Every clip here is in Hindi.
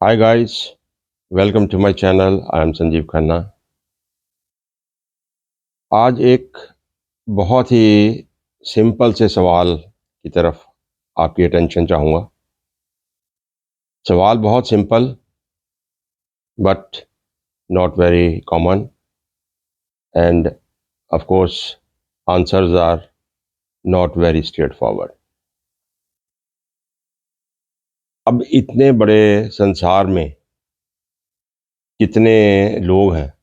Hi guys, welcome to my channel. I am Sanjeev Khanna. आज एक बहुत ही सिंपल से सवाल की तरफ आपकी अटेंशन चाहूँगा। सवाल बहुत simple but not very common and of course answers are not very straightforward। अब इतने बड़े संसार में कितने लोग हैं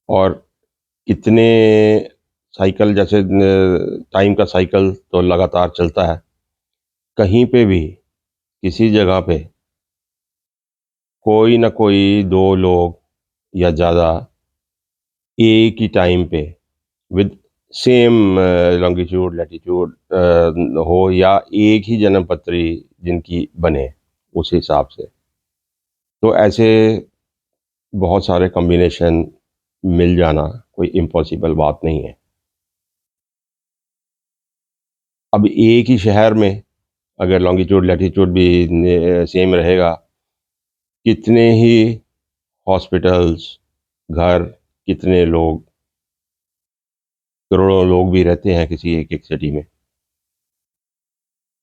और कितने साइकिल जैसे टाइम का साइकिल तो लगातार चलता है। कहीं पे भी किसी जगह पे कोई ना कोई दो लोग या ज़्यादा एक ही टाइम पे विद सेम लॉन्गिट्यूड लैटिट्यूड हो या एक ही जन्म पत्री जिनकी बने उस हिसाब से, तो ऐसे बहुत सारे कॉम्बिनेशन मिल जाना कोई इम्पॉसिबल बात नहीं है। अब एक ही शहर में अगर लॉन्गिट्यूड लैटिट्यूड भी सेम रहेगा, कितने ही हॉस्पिटल्स, घर, कितने लोग, करोड़ों लोग भी रहते हैं किसी एक एक सिटी में,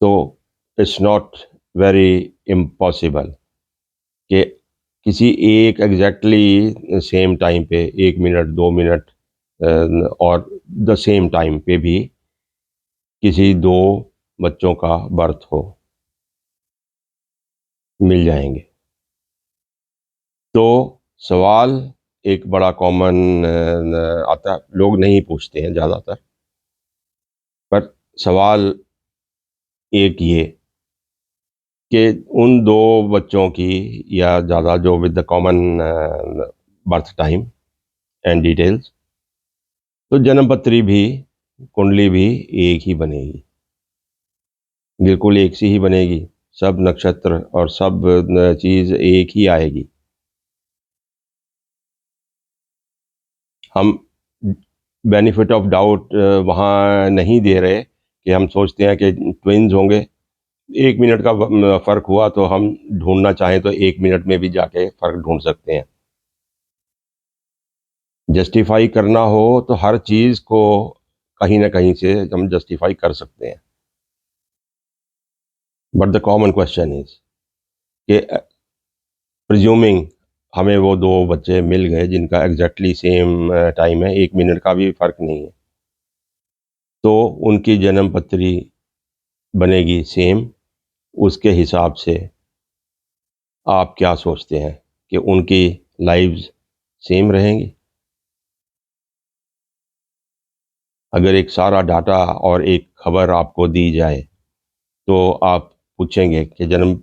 तो इट्स नॉट वेरी इम्पॉसिबल कि किसी एक एग्जैक्टली सेम टाइम पे 1 मिनट 2 मिनट और द सेम टाइम पे भी किसी दो बच्चों का बर्थ हो, मिल जाएंगे। तो सवाल एक बड़ा कॉमन आता, लोग नहीं पूछते हैं ज़्यादातर, पर सवाल एक ये कि उन दो बच्चों की या ज़्यादा जो with the common birth time and details, तो जन्म पत्री भी, कुंडली भी एक ही बनेगी, बिल्कुल एक सी ही बनेगी। सब नक्षत्र और सब चीज़ एक ही आएगी। हम बेनिफिट ऑफ डाउट वहाँ नहीं दे रहे कि हम सोचते हैं कि ट्विन्स होंगे, 1 मिनट का फ़र्क हुआ तो हम ढूंढना चाहें तो 1 मिनट में भी जाके फ़र्क ढूंढ सकते हैं। जस्टिफाई करना हो तो हर चीज़ को कहीं ना कहीं से हम जस्टिफाई कर सकते हैं, but the common question is कि प्रिज्यूमिंग हमें वो दो बच्चे मिल गए जिनका एग्जैक्टली सेम टाइम है, 1 मिनट का भी फ़र्क नहीं है, तो उनकी जन्म पत्री बनेगी सेम। उसके हिसाब से आप क्या सोचते हैं कि उनकी लाइव्स सेम रहेंगी? अगर एक सारा डाटा और एक खबर आपको दी जाए तो आप पूछेंगे कि जन्म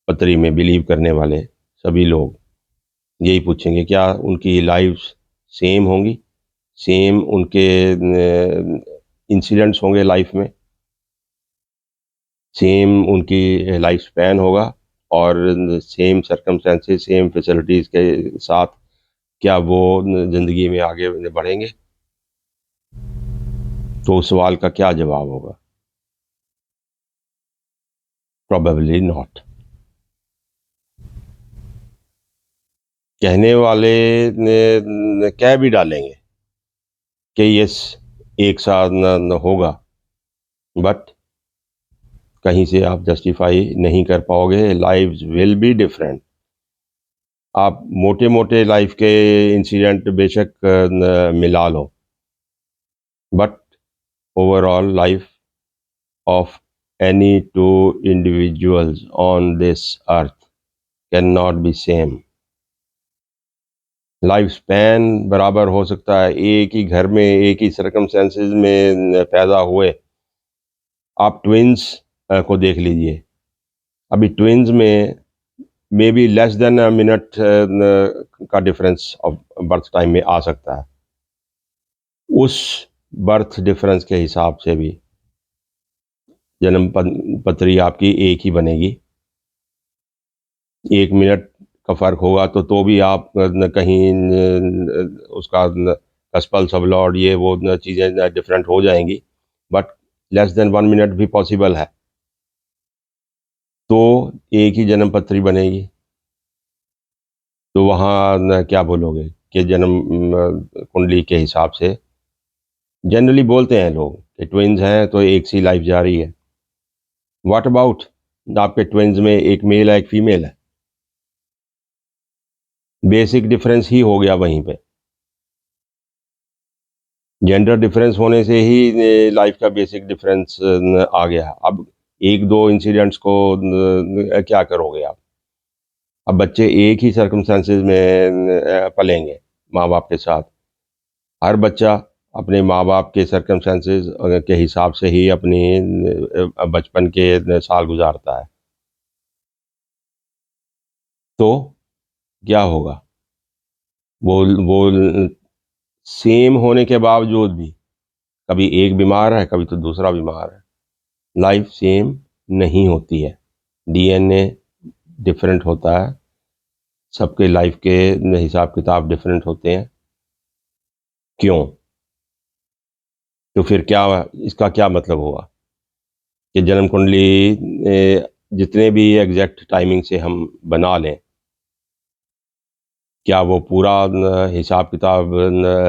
पत्री में बिलीव करने वाले सभी लोग यही पूछेंगे, क्या उनकी लाइव्स सेम होंगी, सेम उनके इंसिडेंट्स होंगे लाइफ में, सेम उनकी लाइफ स्पैन होगा और सेम सर्कमस्टेंसेस सेम फैसिलिटीज़ के साथ क्या वो ज़िंदगी में आगे बढ़ेंगे? तो उस सवाल का क्या जवाब होगा? Probably not. कहने वाले कह भी डालेंगे कि यस एक साथ न होगा, बट कहीं से आप जस्टिफाई नहीं कर पाओगे। Lives will be different. आप मोटे मोटे लाइफ के इंसिडेंट बेशक मिला लो, but overall life of any two individuals on this earth cannot be same। Life span बराबर हो सकता है, एक ही घर में एक ही सर्कमस्टेंसेस में पैदा हुए। आप ट्विन्स को देख लीजिए, अभी ट्विन्स में may be less than a minute का डिफरेंस ऑफ बर्थ टाइम में आ सकता है। उस बर्थ डिफरेंस के हिसाब से भी जन्म पत्री आपकी एक ही बनेगी। 1 मिनट का फ़र्क होगा तो भी आप कहीं उसका कस्पल सबलॉर्ड ये वो चीज़ें डिफरेंट हो जाएंगी, बट लेस देन 1 मिनट भी पॉसिबल है। तो एक ही जन्म पत्री बनेगी। तो वहाँ क्या बोलोगे कि जन्म कुंडली के हिसाब से जनरली बोलते हैं लोग कि ट्विन्स हैं तो एक सी लाइफ जा रही है। व्हाट अबाउट आपके ट्विन्स में एक मेल है एक फीमेल है, बेसिक डिफरेंस ही हो गया वहीं पे। जेंडर डिफरेंस होने से ही लाइफ का बेसिक डिफरेंस आ गया। अब एक दो इंसिडेंट्स को क्या करोगे आप? अब बच्चे एक ही सर्कमस्टेंसेस में पलेंगे माँ बाप के साथ। हर बच्चा अपने माँ बाप के सर्कमस्टेंसेस के हिसाब से ही अपनी बचपन के साल गुजारता है। तो क्या होगा? वो सेम होने के बावजूद भी कभी एक बीमार है कभी तो दूसरा बीमार है। लाइफ सेम नहीं होती है, डीएनए डिफरेंट होता है, सबके लाइफ के हिसाब किताब डिफरेंट होते हैं। क्यों? तो फिर क्या, इसका क्या मतलब हुआ कि जन्म कुंडली जितने भी एग्जैक्ट टाइमिंग से हम बना लें, क्या वो पूरा हिसाब किताब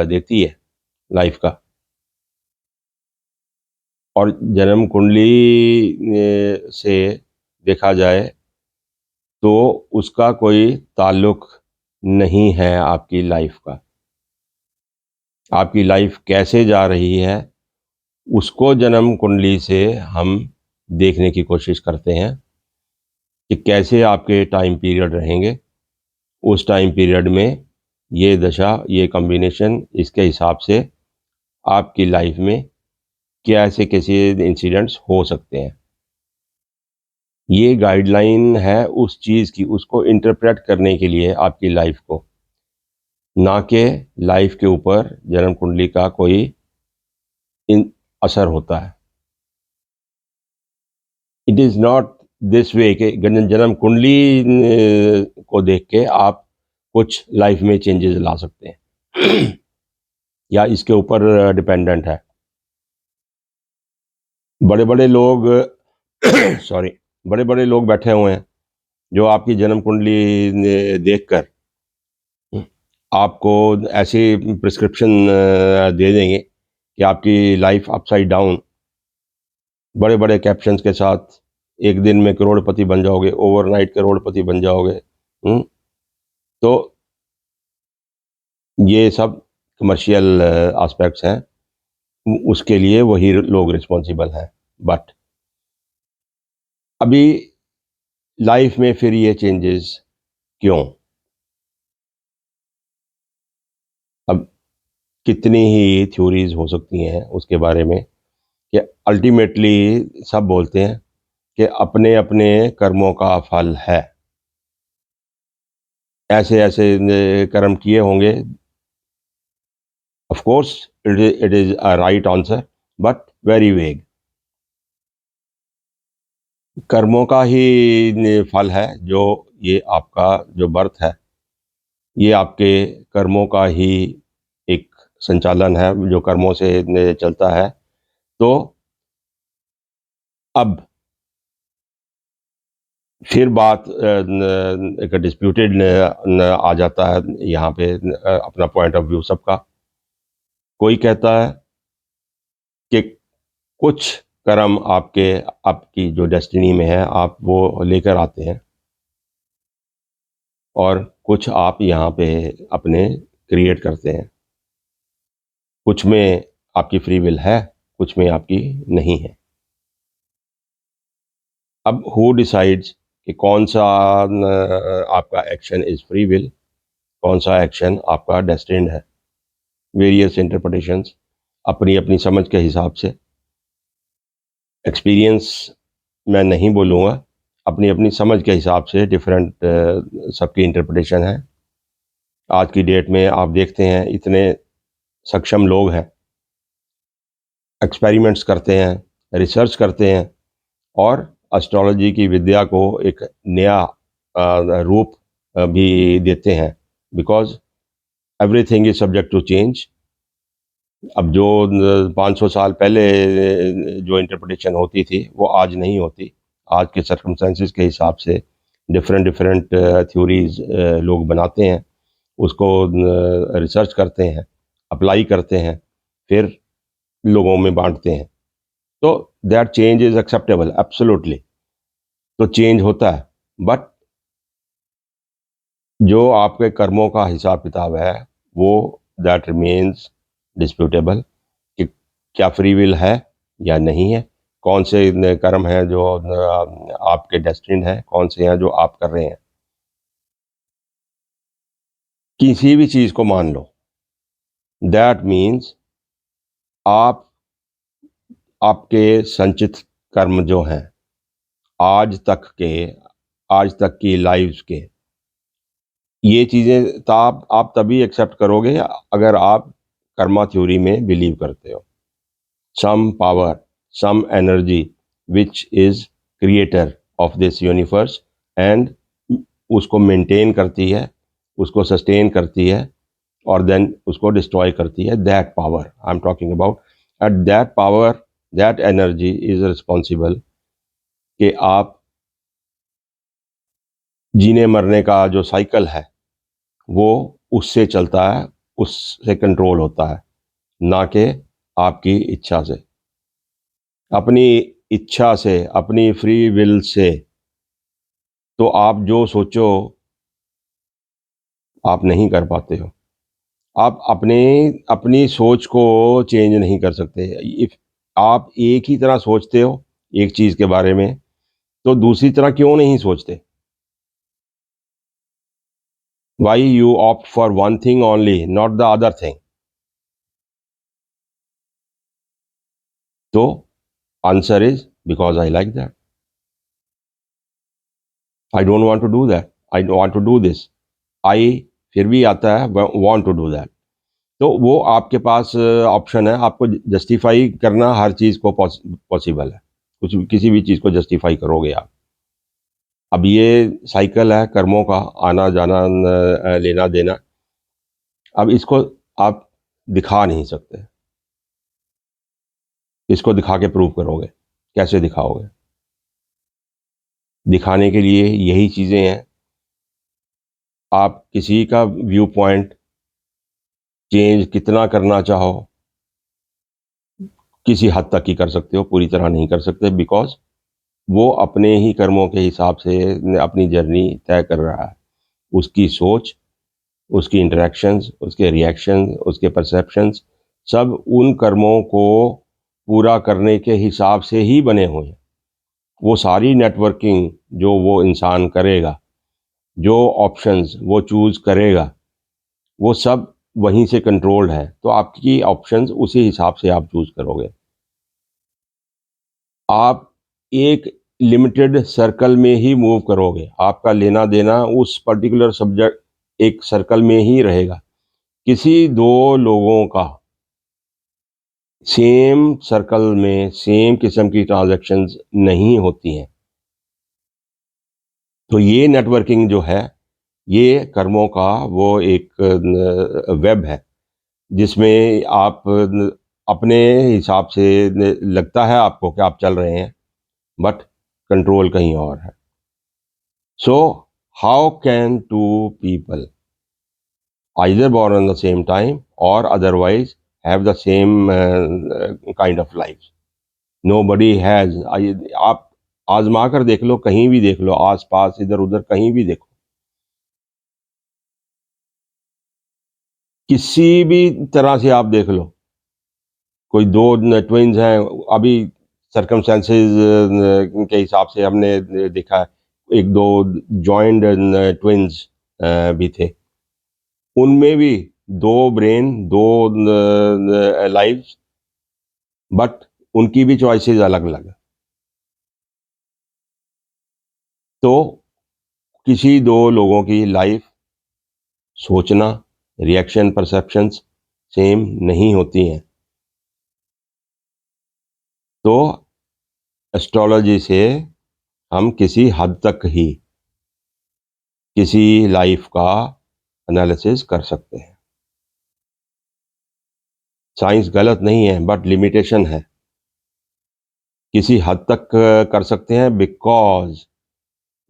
देती है लाइफ का? और जन्म कुंडली से देखा जाए तो उसका कोई ताल्लुक नहीं है आपकी लाइफ का। आपकी लाइफ कैसे जा रही है उसको जन्म कुंडली से हम देखने की कोशिश करते हैं कि कैसे आपके टाइम पीरियड रहेंगे। उस टाइम पीरियड में ये दशा, ये कॉम्बिनेशन, इसके हिसाब से आपकी लाइफ में कैसे कैसे इंसिडेंट्स हो सकते हैं। ये गाइडलाइन है उस चीज़ की, उसको इंटरप्रेट करने के लिए आपकी लाइफ को, ना कि लाइफ के ऊपर जन्म कुंडली का कोई असर होता है। It is not this way कि जन्म कुंडली को देख के आप कुछ लाइफ में चेंजेस ला सकते हैं या इसके ऊपर डिपेंडेंट है। बड़े बड़े लोग सॉरी, बड़े बड़े लोग बैठे हुए हैं जो आपकी जन्म कुंडली देखकर आपको ऐसी प्रिस्क्रिप्शन दे देंगे कि आपकी लाइफ अपसाइड डाउन, बड़े बड़े कैप्शंस के साथ, एक दिन में करोड़पति बन जाओगे, ओवरनाइट करोड़पति बन जाओगे। तो ये सब कमर्शियल एस्पेक्ट्स हैं, उसके लिए वही लोग रिस्पॉन्सिबल हैं। बट अभी लाइफ में फिर ये चेंजेस क्यों? अब कितनी ही थ्योरीज हो सकती हैं उसके बारे में कि अल्टीमेटली सब बोलते हैं कि अपने अपने कर्मों का फल है। ऐसे ऐसे कर्म किए होंगे। Of course it is a right answer but very vague. कर्मों का ही फल है जो ये आपका जो बर्थ है, ये आपके कर्मों का ही एक संचालन है जो कर्मों से चलता है। तो अब फिर बात एक डिस्प्यूटेड आ जाता है यहाँ पे, अपना पॉइंट ऑफ व्यू सबका। कोई कहता है कि कुछ कर्म आपकी जो डेस्टिनी में है आप वो लेकर आते हैं और कुछ आप यहाँ पे अपने क्रिएट करते हैं। कुछ में आपकी फ्री विल है, कुछ में आपकी नहीं है। अब हु डिसाइड्स कि कौन सा आपका एक्शन इज़ फ्री विल, कौन सा एक्शन आपका डेस्टिन्ड है? वेरियस इंटरप्रिटेशंस अपनी अपनी समझ के हिसाब से। एक्सपीरियंस मैं नहीं बोलूँगा, अपनी अपनी समझ के हिसाब से डिफरेंट सबकी इंटरप्रिटेशन है। आज की डेट में आप देखते हैं इतने सक्षम लोग हैं, एक्सपेरिमेंट्स करते हैं, रिसर्च करते हैं और एस्ट्रोलॉजी की विद्या को एक नया रूप भी देते हैं। Because everything is subject to change. अब जो 500 साल पहले जो इंटरप्रिटेशन होती थी वो आज नहीं होती। आज के सर्कमस्टेंसेस के हिसाब से डिफरेंट थ्योरीज लोग बनाते हैं, उसको रिसर्च करते हैं, अप्लाई करते हैं, फिर लोगों में बांटते हैं। तो that change is acceptable, absolutely. तो चेंज होता है, बट जो आपके कर्मों का हिसाब किताब है वो दैट रिमेन्स डिस्प्यूटेबल, कि क्या फ्री विल है या नहीं है, कौन से कर्म हैं जो आपके डेस्टिन्ड हैं, कौन से हैं जो आप कर रहे हैं। किसी भी चीज़ को मान लो, दैट मीन्स आप आपके संचित कर्म जो हैं आज तक के, आज तक की लाइफ के, ये चीज़ें तो आप तभी एक्सेप्ट करोगे अगर आप कर्मा थ्योरी में बिलीव करते हो। Some power, some energy which is creator of this universe and उसको मेंटेन करती है, उसको सस्टेन करती है और देन उसको डिस्ट्रॉय करती है। That power I am talking about, at that power, that energy is responsible कि आप जीने मरने का जो साइकिल है वो उससे चलता है, उससे कंट्रोल होता है, ना कि आपकी इच्छा से। अपनी इच्छा से, अपनी फ्री विल से तो आप जो सोचो आप नहीं कर पाते हो। आप अपनी सोच को चेंज नहीं कर सकते। इफ आप एक ही तरह सोचते हो एक चीज़ के बारे में, तो दूसरी तरह क्यों नहीं सोचते? Why you opt for one thing only, not the other thing? तो answer is because I like that, I don't want to do that, I want to do this. आई फिर भी आता है वांट टू डू दैट। तो वो आपके पास ऑप्शन है, आपको जस्टिफाई करना हर चीज़ को पॉसिबल है, कुछ किसी भी चीज़ को जस्टिफाई करोगे आप। अब ये साइकिल है कर्मों का, आना जाना, लेना देना। अब इसको आप दिखा नहीं सकते, इसको दिखा के प्रूव करोगे? कैसे दिखाओगे? दिखाने के लिए यही चीज़ें हैं, आप किसी का व्यू पॉइंट चेंज कितना करना चाहो किसी हद तक ही कर सकते हो, पूरी तरह नहीं कर सकते, बिकॉज वो अपने ही कर्मों के हिसाब से अपनी जर्नी तय कर रहा है। उसकी सोच, उसकी इंटरेक्शंस, उसके रिएक्शंस, उसके परसेप्शंस सब उन कर्मों को पूरा करने के हिसाब से ही बने हुए हैं। वो सारी नेटवर्किंग जो वो इंसान करेगा, जो ऑप्शंस वो चूज़ करेगा, वो सब वहीं से कंट्रोल्ड है। तो आपकी ऑप्शंस उसी हिसाब से आप चूज़ करोगे। आप एक लिमिटेड सर्कल में ही मूव करोगे, आपका लेना देना उस पर्टिकुलर सब्जेक्ट एक सर्कल में ही रहेगा। किसी दो लोगों का सेम सर्कल में सेम किस्म की ट्रांजैक्शंस नहीं होती हैं। तो ये नेटवर्किंग जो है, ये कर्मों का वो एक वेब है, जिसमें आप अपने हिसाब से लगता है आपको कि आप चल रहे हैं, बट कंट्रोल कहीं और है। So how can two people either born on the same time or otherwise have the same kind of lives? Nobody has। आप आजमा कर देख लो, कहीं भी देख लो, आस पास इधर उधर कहीं भी देखो, किसी भी तरह से आप देख लो, कोई दो ट्विन्स हैं, अभी सर्कमस्टेंसेस के हिसाब से हमने देखा है, एक दो जॉइंट ट्विन्स भी थे, उनमें भी दो ब्रेन, दो लाइव्स, बट उनकी भी चॉइसेस अलग अलग है। तो किसी दो लोगों की लाइफ, सोचना, रिएक्शन, परसेप्शंस सेम नहीं होती हैं। तो एस्ट्रोलॉजी से हम किसी हद तक ही किसी लाइफ का एनालिसिस कर सकते हैं। साइंस गलत नहीं है, बट लिमिटेशन है। किसी हद तक कर सकते हैं, बिकॉज़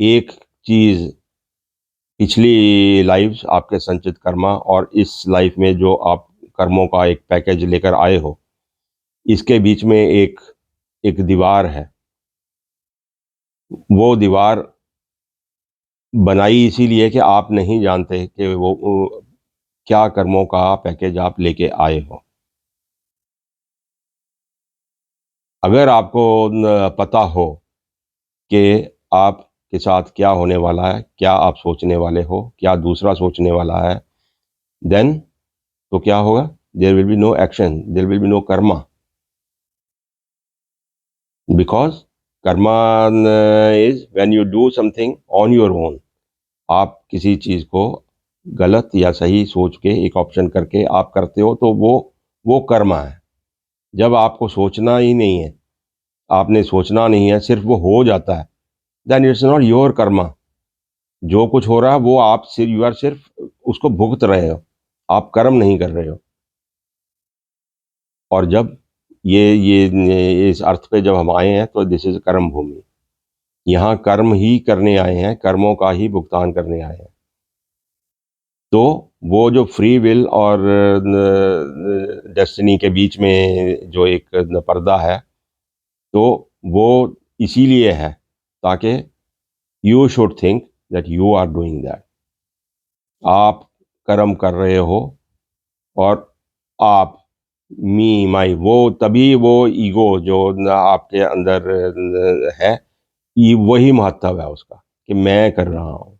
एक चीज़ पिछली लाइफ़्स आपके संचित कर्मा और इस लाइफ़ में जो आप कर्मों का एक पैकेज लेकर आए हो, इसके बीच में एक एक दीवार है। वो दीवार बनाई इसीलिए कि आप नहीं जानते कि वो क्या कर्मों का पैकेज आप लेके आए हो। अगर आपको पता हो कि आपके साथ क्या होने वाला है, क्या आप सोचने वाले हो, क्या दूसरा सोचने वाला है, देन तो क्या होगा? There will be no action, there will be no karma, because karma is when you do something on your own. आप किसी चीज़ को गलत या सही सोच के एक ऑप्शन करके आप करते हो, तो वो कर्मा है। जब आपको सोचना ही नहीं है, आपने सोचना नहीं है, सिर्फ़ वो हो जाता है, then it's not your karma. जो कुछ हो रहा है वो आप यू आर सिर्फ़ उसको भुगत रहे हो, आप कर्म नहीं कर रहे हो। और जब ये इस अर्थ पे जब हम आए हैं, तो दिस इज़ कर्म भूमि। यहाँ कर्म ही करने आए हैं, कर्मों का ही भुगतान करने आए हैं। तो वो जो फ्री विल और डेस्टिनी के बीच में जो एक पर्दा है, तो वो इसीलिए है ताकि you should think that you are doing that. आप कर्म कर रहे हो और आप, मी, माई, वो तभी वो ईगो जो आपके अंदर है, ये वही महत्व है उसका कि मैं कर रहा हूँ।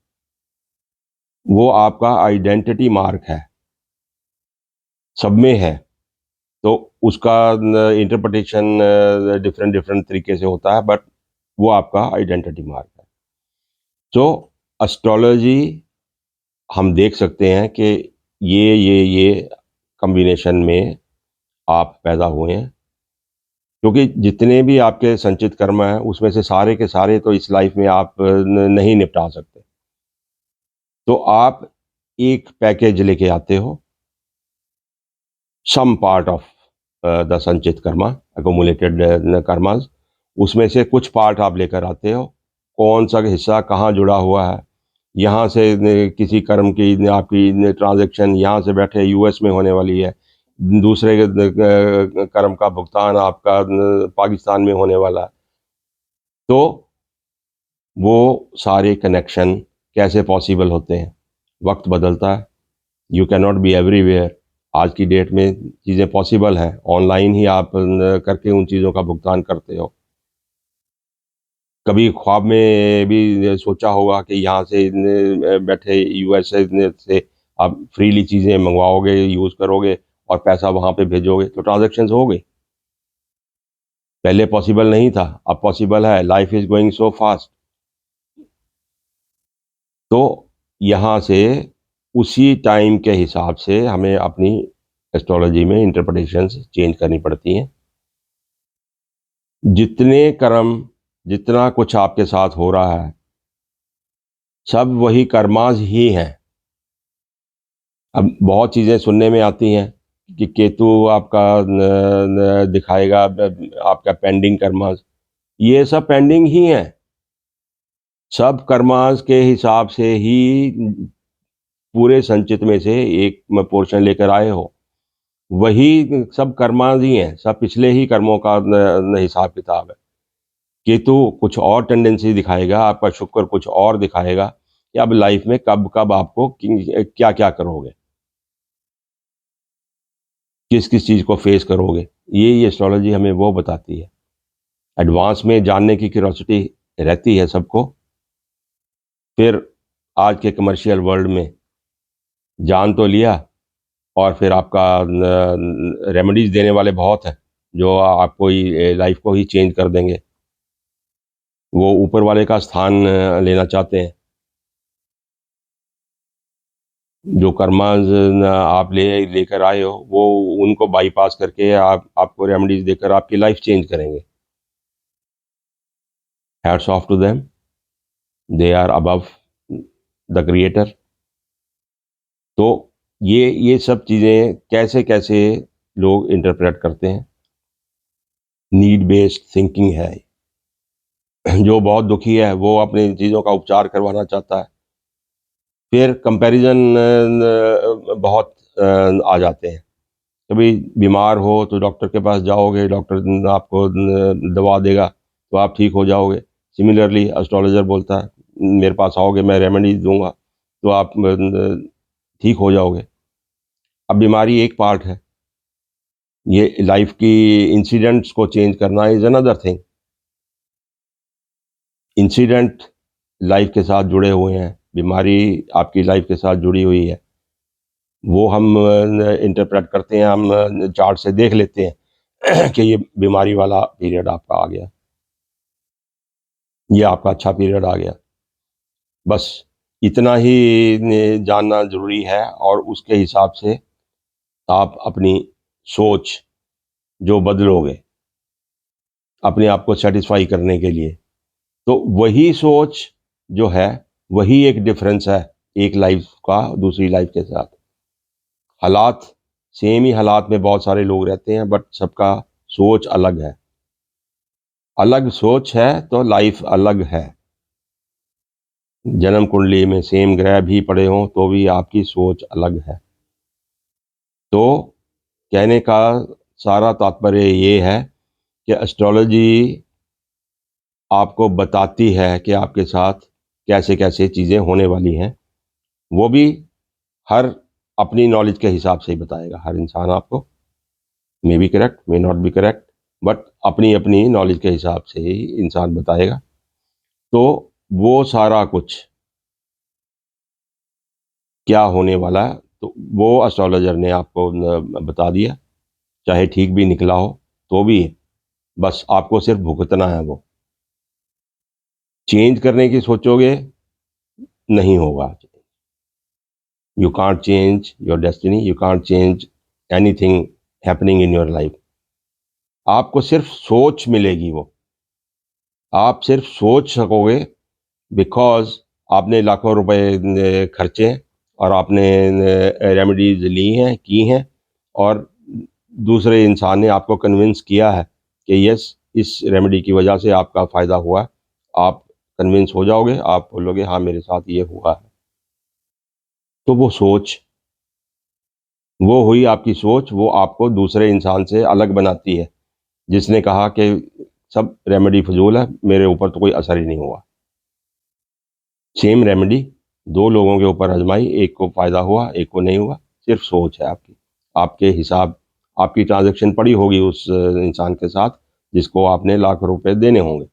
वो आपका आइडेंटिटी मार्क है, सब में है। तो उसका इंटरप्रिटेशन डिफरेंट डिफरेंट तरीके से होता है, बट वो आपका आइडेंटिटी मार्क है। तो एस्ट्रोलॉजी हम देख सकते हैं कि ये कॉम्बिनेशन में आप पैदा हुए हैं, क्योंकि जितने भी आपके संचित कर्म हैं उसमें से सारे के सारे तो इस लाइफ में आप नहीं निपटा सकते। तो आप एक पैकेज लेके आते हो, सम पार्ट ऑफ द संचित कर्मा, अकोमुलेटेड कर्मास, उसमें से कुछ पार्ट आप लेकर आते हो। कौन सा हिस्सा कहाँ जुड़ा हुआ है, यहाँ से किसी कर्म की आपकी ट्रांजैक्शन यहाँ से बैठे यूएस में होने वाली है, दूसरे कर्म का भुगतान आपका पाकिस्तान में होने वाला है। तो वो सारे कनेक्शन कैसे पॉसिबल होते हैं? वक्त बदलता है, you can not be everywhere. आज की डेट में चीज़ें पॉसिबल हैं, ऑनलाइन ही आप करके उन चीज़ों का भुगतान करते हो। कभी ख्वाब में भी सोचा होगा कि यहाँ से बैठे यूएसए से आप फ्रीली चीज़ें मंगवाओगे, यूज़ करोगे और पैसा वहाँ पे भेजोगे, तो ट्रांज़ैक्शंस हो गई। पहले पॉसिबल नहीं था, अब पॉसिबल है। Life is going so fast. तो यहाँ से उसी टाइम के हिसाब से हमें अपनी एस्ट्रोलॉजी में इंटरप्रिटेशंस चेंज करनी पड़ती हैं। जितने कर्म, जितना कुछ आपके साथ हो रहा है, सब वही कर्मास ही हैं। अब बहुत चीज़ें सुनने में आती हैं कि केतु आपका दिखाएगा आपका पेंडिंग कर्मास। ये सब पेंडिंग ही हैं। सब कर्मास के हिसाब से ही पूरे संचित में से एक पोर्शन लेकर आए हो। वही सब कर्मास ही हैं, सब पिछले ही कर्मों का हिसाब किताब है। केतु कुछ और टेंडेंसी दिखाएगा, आपका शुक्र कुछ और दिखाएगा कि अब लाइफ में कब-कब आपको क्या-क्या करोगे, किस-किस चीज़ को फेस करोगे। ये एस्ट्रोलॉजी हमें वो बताती है। एडवांस में जानने की क्यूरियोसिटी रहती है सबको। फिर आज के कमर्शियल वर्ल्ड में जान तो लिया, और फिर आपका रेमेडीज़ देने वाले बहुत हैं, जो आपको लाइफ को ही चेंज कर देंगे। वो ऊपर वाले का स्थान लेना चाहते हैं। जो कर्मास आप लेकर आए हो, वो उनको बाईपास करके आपको रेमेडीज़ देकर आपकी लाइफ चेंज करेंगे। Hats off to them, they are above the creator. तो ये सब चीज़ें कैसे-कैसे लोग इंटरप्रेट करते हैं। नीड बेस्ड थिंकिंग है। जो बहुत दुखी है वो अपनी चीज़ों का उपचार करवाना चाहता है। फिर कंपैरिजन बहुत आ जाते हैं। कभी बीमार हो तो डॉक्टर के पास जाओगे, डॉक्टर आपको दवा देगा तो आप ठीक हो जाओगे। सिमिलरली एस्ट्रोलॉजर बोलता है मेरे पास आओगे मैं रेमेडी दूंगा तो आप ठीक हो जाओगे। अब बीमारी एक पार्ट है, ये लाइफ की इंसिडेंट्स को चेंज करना is another thing. Incident life के साथ जुड़े हुए हैं, बीमारी आपकी लाइफ के साथ जुड़ी हुई है। वो हम इंटरप्रेट करते हैं, हम चार्ट से देख लेते हैं कि ये बीमारी वाला पीरियड आपका आ गया, ये आपका अच्छा पीरियड आ गया। बस इतना ही जानना ज़रूरी है और उसके हिसाब से आप अपनी सोच जो बदलोगे अपने आप को सेटिस्फाई करने के लिए, तो वही सोच जो है वही एक डिफरेंस है एक लाइफ का दूसरी लाइफ के साथ। हालात सेम ही हालात में बहुत सारे लोग रहते हैं बट सबका सोच अलग है। अलग सोच है तो लाइफ अलग है। जन्म कुंडली में सेम ग्रह भी पड़े हों तो भी आपकी सोच अलग है। तो कहने का सारा तात्पर्य ये है कि एस्ट्रोलॉजी आपको बताती है कि आपके साथ कैसे कैसे चीज़ें होने वाली हैं। वो भी हर अपनी नॉलेज के हिसाब से ही बताएगा। हर इंसान आपको may be correct may not be correct but अपनी अपनी नॉलेज के हिसाब से ही इंसान बताएगा। तो वो सारा कुछ क्या होने वाला है तो वो एस्ट्रोलॉजर ने आपको बता दिया। चाहे ठीक भी निकला हो तो भी बस आपको सिर्फ भुगतना है। वो चेंज करने की सोचोगे नहीं होगा। You can't change your destiny, you can't change anything happening in your life. आपको सिर्फ सोच मिलेगी, वो आप सिर्फ सोच सकोगे बिकॉज आपने लाखों रुपए खर्चे और आपने रेमेडीज ली हैं की हैं और दूसरे इंसान ने आपको कन्विंस किया है कि यस इस रेमेडी की वजह से आपका फ़ायदा हुआ। आप कन्विंस हो जाओगे, आप बोलोगे हाँ मेरे साथ ये हुआ है। तो वो सोच, वो हुई आपकी सोच, वो आपको दूसरे इंसान से अलग बनाती है जिसने कहा कि सब रेमेडी फजूल है, मेरे ऊपर तो कोई असर ही नहीं हुआ। सेम रेमेडी दो लोगों के ऊपर आजमाई, एक को फ़ायदा हुआ एक को नहीं हुआ। सिर्फ सोच है आपकी, आपके हिसाब, आपकी ट्रांजैक्शन पड़ी होगी उस इंसान के साथ जिसको आपने लाख रुपए देने होंगे।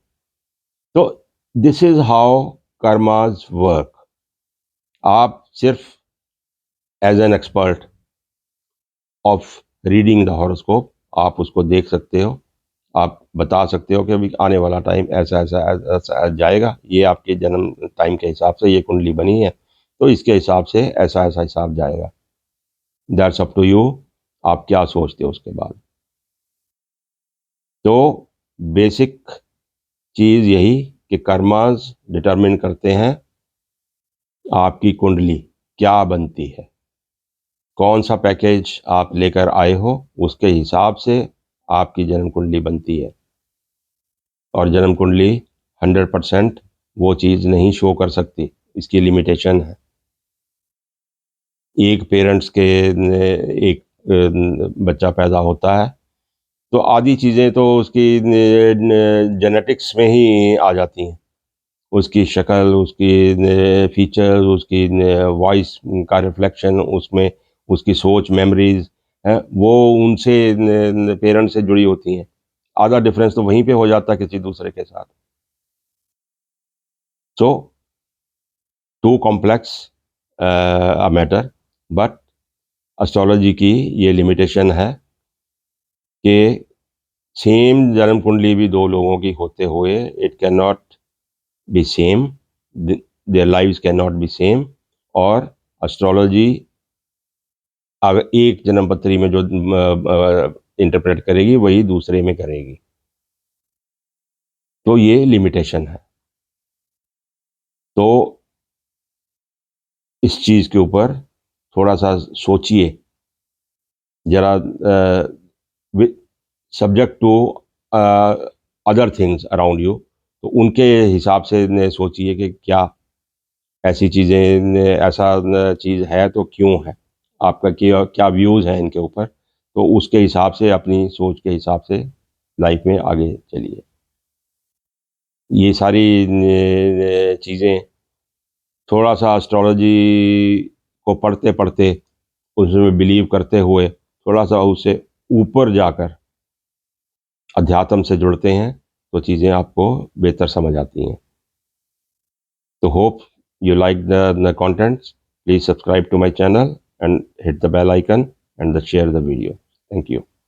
तो this is how karmas work. आप सिर्फ as an expert of reading the horoscope आप उसको देख सकते हो, आप बता सकते हो कि अभी आने वाला टाइम ऐसा ऐसा ऐसा जाएगा, ये आपके जन्म टाइम के हिसाब से ये कुंडली बनी है तो इसके हिसाब से ऐसा ऐसा हिसाब जाएगा। दैट्स अप टू यू, आप क्या सोचते हो उसके बाद। तो बेसिक चीज़ यही कि कर्मास डिटरमिन करते हैं आपकी कुंडली क्या बनती है, कौन सा पैकेज आप लेकर आए हो उसके हिसाब से आपकी जन्म कुंडली बनती है। और जन्म कुंडली 100% वो चीज़ नहीं शो कर सकती, इसकी लिमिटेशन है। एक पेरेंट्स के एक बच्चा पैदा होता है तो आधी चीज़ें तो उसकी जेनेटिक्स में ही आ जाती हैं। उसकी शक्ल, उसकी फीचर्स, उसकी वॉइस का रिफ्लेक्शन उसमें, उसकी सोच, मेमोरीज हैं वो उनसे पेरेंट्स से जुड़ी होती हैं। आधा डिफरेंस तो वहीं पे हो जाता है किसी दूसरे के साथ। So too complex a matter but astrology की ये लिमिटेशन है कि सेम जन्म कुंडली भी दो लोगों की होते हुए it can not be same, their lives can not be same. और एस्ट्रोलॉजी अगर एक जन्म पत्री में जो इंटरप्रेट करेगी वही दूसरे में करेगी, तो ये लिमिटेशन है। तो इस चीज़ के ऊपर थोड़ा सा सोचिए ज़रा, subject to other things around you, तो उनके हिसाब से ने सोचिए कि क्या ऐसी चीज़ें ऐसा चीज़ है तो क्यों है, आपका क्या क्या व्यूज़ हैं इनके ऊपर, तो उसके हिसाब से अपनी सोच के हिसाब से लाइफ में आगे चलिए। ये सारी चीज़ें थोड़ा-सा एस्ट्रोलॉजी को पढ़ते-पढ़ते, उसमें बिलीव करते हुए, थोड़ा-सा उससे ऊपर जाकर अध्यात्म से जुड़ते हैं, तो चीज़ें आपको बेहतर समझ आती हैं। तो hope you like the contents. Please subscribe to my channel and hit the bell icon and share the video. Thank you.